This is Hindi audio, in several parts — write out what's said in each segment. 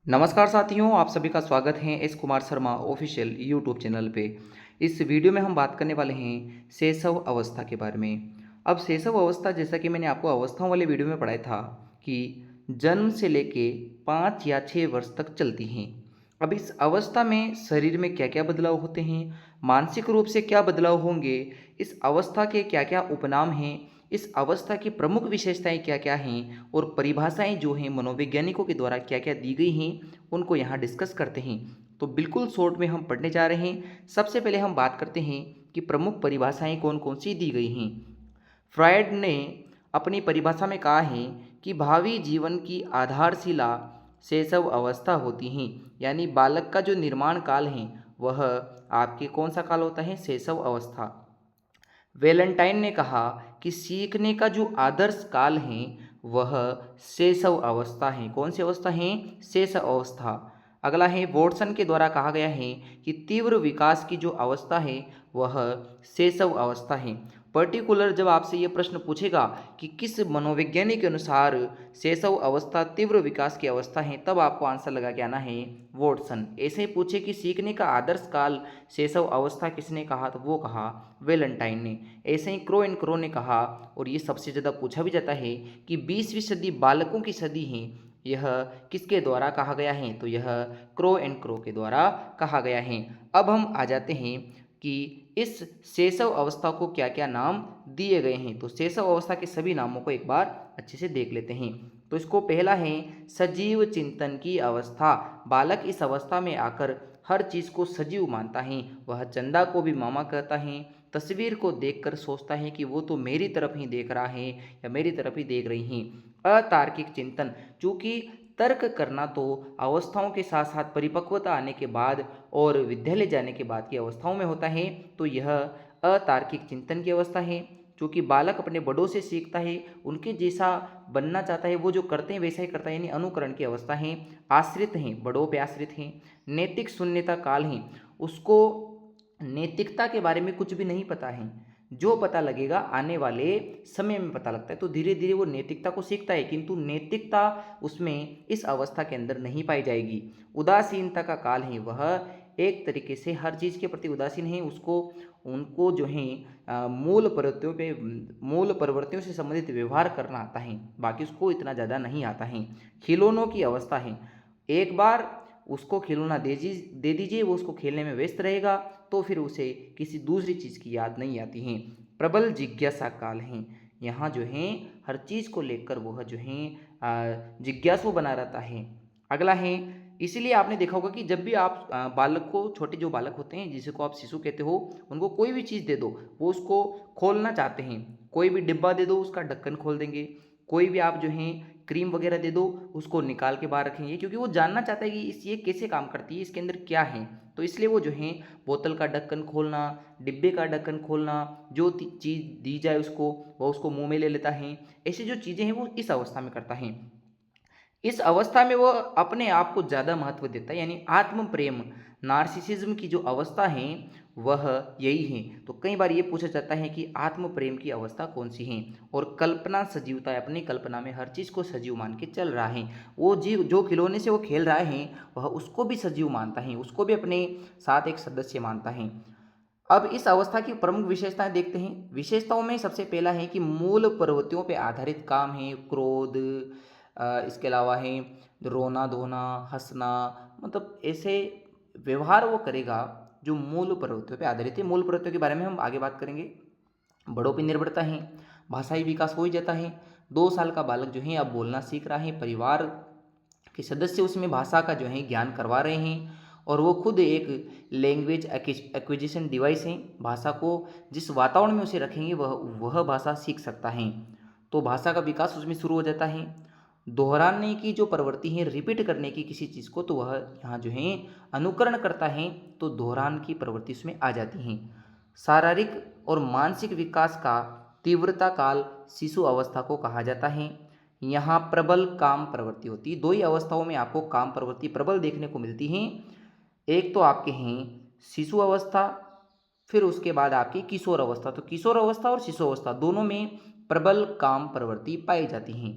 नमस्कार साथियों, आप सभी का स्वागत है S Kumar Sharma official YouTube channel पे। इस वीडियो में हम बात करने वाले हैं शैशव अवस्था के बारे में। अब शैशव अवस्था, जैसा कि मैंने आपको अवस्थाओं वाले वीडियो में पढ़ाया था कि जन्म से लेके 5 या 6 वर्ष तक चलती हैं। अब इस अवस्था में शरीर में क्या क्या बदलाव होते हैं, मानसिक रूप से क्या बदलाव होंगे, इस अवस्था के क्या क्या उपनाम हैं, इस अवस्था की प्रमुख विशेषताएं क्या क्या हैं और परिभाषाएं जो हैं मनोवैज्ञानिकों के द्वारा क्या क्या दी गई हैं, उनको यहाँ डिस्कस करते हैं। तो बिल्कुल शॉर्ट में हम पढ़ने जा रहे हैं। सबसे पहले हम बात करते हैं कि प्रमुख परिभाषाएं कौन कौन सी दी गई हैं। फ्रायड ने अपनी परिभाषा में कहा है कि भावी जीवन की आधारशिला शैशव अवस्था होती हैं, यानी बालक का जो निर्माण काल है वह आपके कौन सा काल होता है, शैशव अवस्था। वेलेंटाइन ने कहा कि सीखने का जो आदर्श काल है वह शैशव अवस्था है। कौन सी अवस्था है, शैशव अवस्था। अगला है, वॉटसन के द्वारा कहा गया है कि तीव्र विकास की जो अवस्था है वह शैशव अवस्था है। पर्टिकुलर जब आपसे ये प्रश्न पूछेगा कि किस मनोवैज्ञानिक के अनुसार शैशव अवस्था तीव्र विकास की अवस्था है, तब आपको आंसर लगा के आना है वॉटसन। ऐसे ही पूछे कि सीखने का आदर्श काल शैशव अवस्था किसने कहा, तो वो कहा वेलेंटाइन ने। ऐसे ही क्रो एंड क्रो ने कहा, और ये सबसे ज़्यादा पूछा भी जाता है कि 20वीं सदी बालकों की सदी है, यह किसके द्वारा कहा गया है, तो यह क्रो एंड क्रो के द्वारा कहा गया है। अब हम आ जाते हैं कि इस शैशव अवस्था को क्या क्या नाम दिए गए हैं। तो शैशव अवस्था के सभी नामों को एक बार अच्छे से देख लेते हैं। तो इसको पहला है सजीव चिंतन की अवस्था। बालक इस अवस्था में आकर हर चीज़ को सजीव मानता है। वह चंदा को भी मामा कहता है, तस्वीर को देखकर सोचता है कि वो तो मेरी तरफ ही देख रहा है या मेरी तरफ ही देख रही हैं। अतार्किक चिंतन, चूँकि तर्क करना तो अवस्थाओं के साथ साथ परिपक्वता आने के बाद और विद्यालय जाने के बाद की अवस्थाओं में होता है, तो यह अतार्किक चिंतन की अवस्था है। क्योंकि बालक अपने बड़ों से सीखता है, उनके जैसा बनना चाहता है, वो जो करते हैं वैसा ही करता है, यानी अनुकरण की अवस्था है। आश्रित हैं, बड़ों पे आश्रित हैं। नैतिक शून्यता काल है, उसको नैतिकता के बारे में कुछ भी नहीं पता है। जो पता लगेगा आने वाले समय में पता लगता है। तो धीरे धीरे वो नैतिकता को सीखता है, किंतु नैतिकता उसमें इस अवस्था के अंदर नहीं पाई जाएगी। उदासीनता का काल है, वह एक तरीके से हर चीज़ के प्रति उदासीन है। उसको उनको जो है मूल प्रवृत्तियों से संबंधित व्यवहार करना आता है, बाकी उसको इतना ज़्यादा नहीं आता है। खिलौनों की अवस्था है, एक बार उसको खिलौना दे दीजिए, वो उसको खेलने में व्यस्त रहेगा, तो फिर उसे किसी दूसरी चीज़ की याद नहीं आती है। प्रबल जिज्ञासा काल है, यहाँ जो है हर चीज़ को लेकर वह जो है जिज्ञासु बना रहता है। अगला है, इसीलिए आपने देखा होगा कि जब भी आप बालक को, छोटे जो बालक होते हैं जिसे को आप शिशु कहते हो, उनको कोई भी चीज़ दे दो, वो उसको खोलना चाहते हैं। कोई भी डिब्बा दे दो, उसका ढक्कन खोल देंगे। कोई भी आप जो है क्रीम वगैरह दे दो, उसको निकाल के बाहर रखेंगे, क्योंकि वो जानना चाहता है कि ये कैसे काम करती है, इसके अंदर क्या है। तो इसलिए वो जो है बोतल का ढक्कन खोलना, डिब्बे का ढक्कन खोलना, जो चीज़ दी जाए उसको, वह उसको मुंह में ले लेता है। ऐसी जो चीज़ें हैं वो इस अवस्था में करता है। इस अवस्था में वो अपने आप को ज़्यादा महत्व देता है, यानी आत्म प्रेम, नार्सिसिज्म की जो अवस्था है वह यही है। तो कई बार ये पूछा जाता है कि आत्म प्रेम की अवस्था कौन सी है। और कल्पना सजीवता है, अपनी कल्पना में हर चीज़ को सजीव मान के चल रहा है। वो जीव जो खिलौने से वो खेल रहा है वह उसको भी सजीव मानता है, उसको भी अपने साथ एक सदस्य मानता है। अब इस अवस्था की प्रमुख विशेषताएं देखते हैं। विशेषताओं में सबसे पहला है कि मूल प्रवृत्तियों पर आधारित काम है। क्रोध, इसके अलावा है रोना धोना, हंसना, मतलब ऐसे व्यवहार वो करेगा जो मूल प्रवृत्तियों पर आधारित है। मूल प्रवृत्तियों के बारे में हम आगे बात करेंगे। बड़ों पर निर्भरता है, भाषाई विकास हो ही जाता है। 2 साल का बालक जो है अब बोलना सीख रहा है, परिवार के सदस्य उसमें भाषा का जो है ज्ञान करवा रहे हैं, और वो खुद एक लैंग्वेज एक्विजिशन डिवाइस है। भाषा को जिस वातावरण में उसे रखेंगे वह भाषा सीख सकता है। तो भाषा का विकास उसमें शुरू हो जाता है। दोहराने की जो प्रवृत्ति है, रिपीट करने की किसी चीज़ को, तो वह यहाँ जो है अनुकरण करता है, तो दोहरान की प्रवृत्ति उसमें आ जाती है। शारीरिक और मानसिक विकास का तीव्रता काल शिशु अवस्था को कहा जाता है। यहाँ प्रबल काम प्रवृत्ति होती है। 2 ही अवस्थाओं में आपको काम प्रवृत्ति प्रबल देखने को मिलती है। एक तो आपके हैं शिशु अवस्था, फिर उसके बाद आपकी किशोर अवस्था। तो किशोर अवस्था और शिशु अवस्था दोनों में प्रबल काम प्रवृत्ति पाई जाती हैं।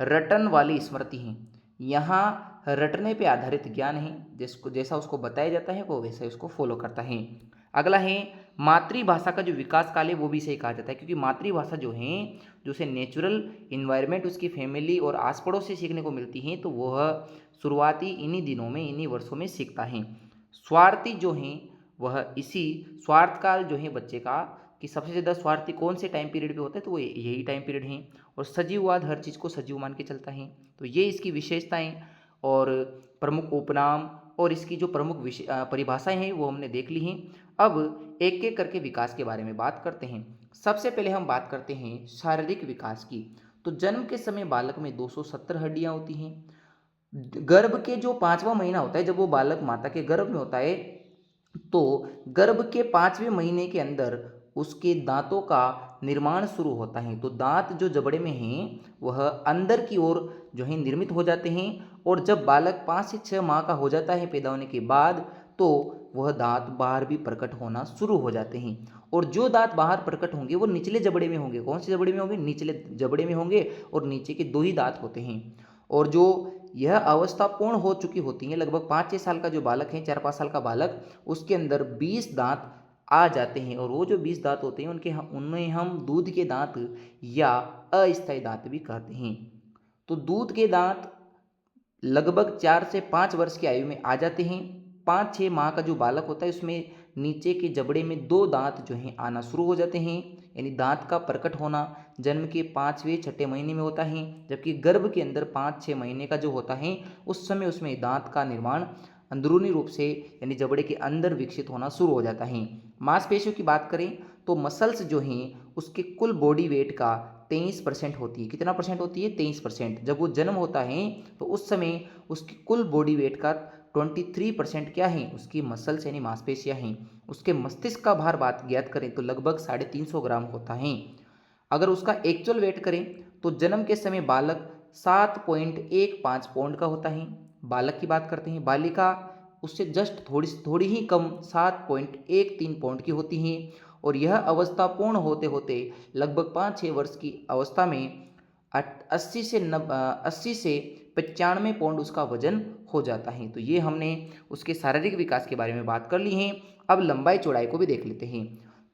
रटन वाली स्मृति है, यहाँ रटने पे आधारित ज्ञान है, जिसको जैसा उसको बताया जाता है वो वैसे उसको फॉलो करता है। अगला है मातृभाषा का जो विकास काल है वो भी सही कहा जाता है, क्योंकि मातृभाषा जो है, जो उसे नेचुरल इन्वायरमेंट उसकी फैमिली और आस पड़ोस से सीखने को मिलती है, तो वह शुरुआती इन्हीं दिनों में इन्हीं वर्षों में सीखता है। स्वार्थी जो हैं वह इसी स्वार्थ काल जो है बच्चे का, कि सबसे ज़्यादा स्वार्थी कौन से टाइम पीरियड पे होता है, तो वो यही टाइम पीरियड है। और सजीववाद हर चीज़ को सजीव मान के चलता है। तो ये इसकी विशेषताएं और प्रमुख उपनाम और इसकी जो प्रमुख परिभाषाएं हैं वो हमने देख ली हैं। अब एक एक करके विकास के बारे में बात करते हैं। सबसे पहले हम बात करते हैं शारीरिक विकास की। तो जन्म के समय बालक में 270 हड्डियां होती हैं। गर्भ के जो 5वां महीना होता है, जब वो बालक माता के गर्भ में होता है, तो गर्भ के 5वें महीने के अंदर उसके दांतों का निर्माण शुरू होता है। तो दांत जो जबड़े में हैं वह अंदर की ओर जो है निर्मित हो जाते हैं। और जब बालक 5 से 6 माह का हो जाता है पैदा होने के बाद, तो वह दांत बाहर भी प्रकट होना शुरू हो जाते हैं। और जो दांत बाहर प्रकट होंगे वो निचले जबड़े में होंगे। कौन से जबड़े में होंगे? निचले जबड़े में होंगे। और नीचे के 2 ही दांत होते हैं। और जो यह अवस्था पूर्ण हो चुकी होती है, लगभग 5-6 साल का जो बालक है, 4-5 साल का बालक, उसके अंदर 20 दांत आ जाते हैं। और वो जो 20 दांत होते हैं उनमें हम दूध के दांत या अस्थायी दांत भी कहते हैं। तो दूध के दांत लगभग 4 से 5 वर्ष की आयु में आ जाते हैं। 5-6 माह का जो बालक होता है उसमें नीचे के जबड़े में 2 दांत जो हैं आना शुरू हो जाते हैं। यानी दांत का प्रकट होना जन्म के 5वें-6ठे महीने में होता है, जबकि गर्भ के अंदर 5-6 महीने का जो होता है उस समय उसमें दांत का निर्माण अंदरूनी रूप से यानी जबड़े के अंदर विकसित होना शुरू हो जाता है। मांसपेशियों की बात करें तो मसल्स जो हैं उसके कुल बॉडी वेट का 23% होती है। कितना परसेंट होती है? 23%। जब वो जन्म होता है तो उस समय उसकी कुल बॉडी वेट का 23% क्या है? उसकी मसल्स यानी मांसपेशियां हैं। उसके मस्तिष्क का भार बात ज्ञात करें तो लगभग 350 ग्राम होता है। अगर उसका एक्चुअल वेट करें तो जन्म के समय बालक 7.15 पाउंड का होता है। बालक की बात करते हैं, बालिका उससे जस्ट थोड़ी थोड़ी ही कम 7.13 पाउंड की होती हैं। और यह अवस्था पूर्ण होते होते लगभग 5-6 वर्ष की अवस्था में 80 से 95 पाउंड उसका वजन हो जाता है। तो ये हमने उसके शारीरिक विकास के बारे में बात कर ली है। अब लंबाई चौड़ाई को भी देख लेते हैं।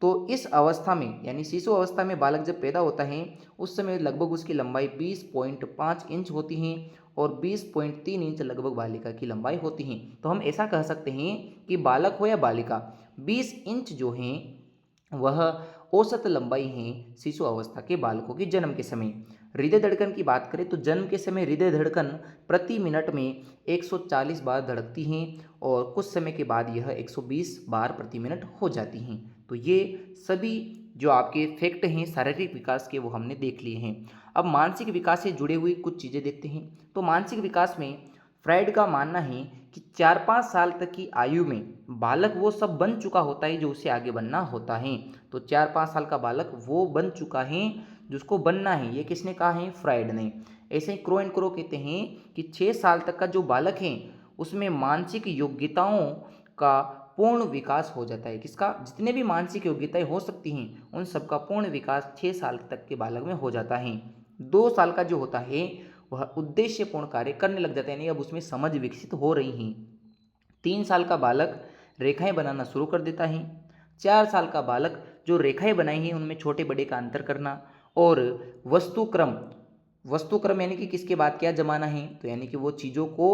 तो इस अवस्था में यानी शिशु अवस्था में बालक जब पैदा होता है उस समय लगभग उसकी लंबाई 20.5 इंच होती है और 20.3 इंच लगभग बालिका की लंबाई होती है। तो हम ऐसा कह सकते हैं कि बालक हो या बालिका, 20 इंच जो हैं वह औसत लंबाई है शिशु अवस्था के बालकों की जन्म के समय। हृदय धड़कन की बात करें तो जन्म के समय हृदय धड़कन प्रति मिनट में 140 बार धड़कती हैं और कुछ समय के बाद यह 120 बार प्रति मिनट हो जाती हैं। तो ये सभी जो आपके फैक्ट हैं शारीरिक विकास के वो हमने देख लिए हैं। अब मानसिक विकास से जुड़े हुई कुछ चीज़ें देखते हैं। तो मानसिक विकास में फ्राइड का मानना है कि 4-5 साल तक की आयु में बालक वो सब बन चुका होता है जो उसे आगे बनना होता है। तो 4-5 साल का बालक वो बन चुका है जिसको बनना है। ये किसने कहा है? फ्राइड ने। ऐसे ही क्रो एंड क्रो कहते हैं कि 6 साल तक का जो बालक है उसमें मानसिक योग्यताओं का पूर्ण विकास हो जाता है। किसका? जितने भी मानसिक योग्यताएं हो सकती हैं उन सबका पूर्ण विकास 6 साल तक के बालक में हो जाता है। 2 साल का जो होता है वह उद्देश्यपूर्ण कार्य करने लग जाता है, यानी अब उसमें समझ विकसित हो रही हैं। 3 साल का बालक रेखाएं बनाना शुरू कर देता है। 4 साल का बालक जो रेखाएं बनाई हैं उनमें छोटे बड़े का अंतर करना और वस्तुक्रम यानी कि किसके बाद क्या जमाना है, तो यानी कि वो चीज़ों को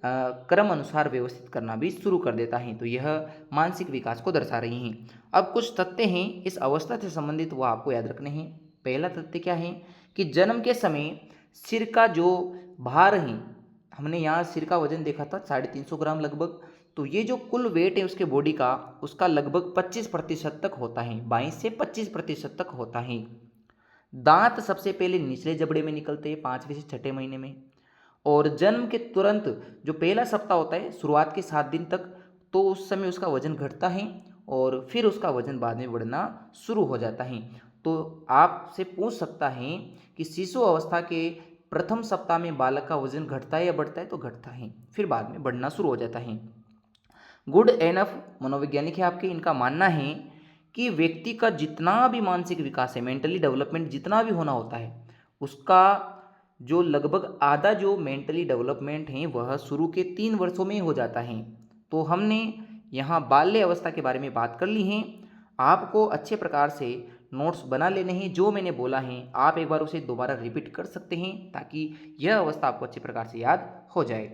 क्रम अनुसार व्यवस्थित करना भी शुरू कर देता है। तो यह मानसिक विकास को दर्शा रही हैं। अब कुछ तथ्य हैं इस अवस्था से संबंधित, वो आपको याद रखने हैं। पहला तथ्य क्या है कि जन्म के समय सिर का जो भार है, हमने यहाँ सिर का वजन देखा था 350 ग्राम लगभग। तो ये जो कुल वेट है उसके बॉडी का, उसका लगभग 25% तक होता है, 22 से 25% तक होता है। दांत सबसे पहले निचले जबड़े में निकलते हैं 5वें से 6ठे महीने में। और जन्म के तुरंत जो पहला सप्ताह होता है शुरुआत के 7 दिन तक, तो उस समय उसका वजन घटता है और फिर उसका वजन बाद में बढ़ना शुरू हो जाता है। तो आपसे पूछ सकता है कि शिशु अवस्था के प्रथम सप्ताह में बालक का वजन घटता है या बढ़ता है, तो घटता है, फिर बाद में बढ़ना शुरू हो जाता है। गुड एनफ मनोवैज्ञानिक है आपके, इनका मानना है कि व्यक्ति का जितना भी मानसिक विकास है, मेंटली डेवलपमेंट जितना भी होना होता है, उसका जो लगभग आधा जो मेंटली डेवलपमेंट है वह शुरू के 3 वर्षों में ही हो जाता है। तो हमने यहाँ बाल्य अवस्था के बारे में बात कर ली है। आपको अच्छे प्रकार से नोट्स बना लेने हैं, जो मैंने बोला है आप एक बार उसे दोबारा रिपीट कर सकते हैं ताकि यह अवस्था आपको अच्छे प्रकार से याद हो जाए।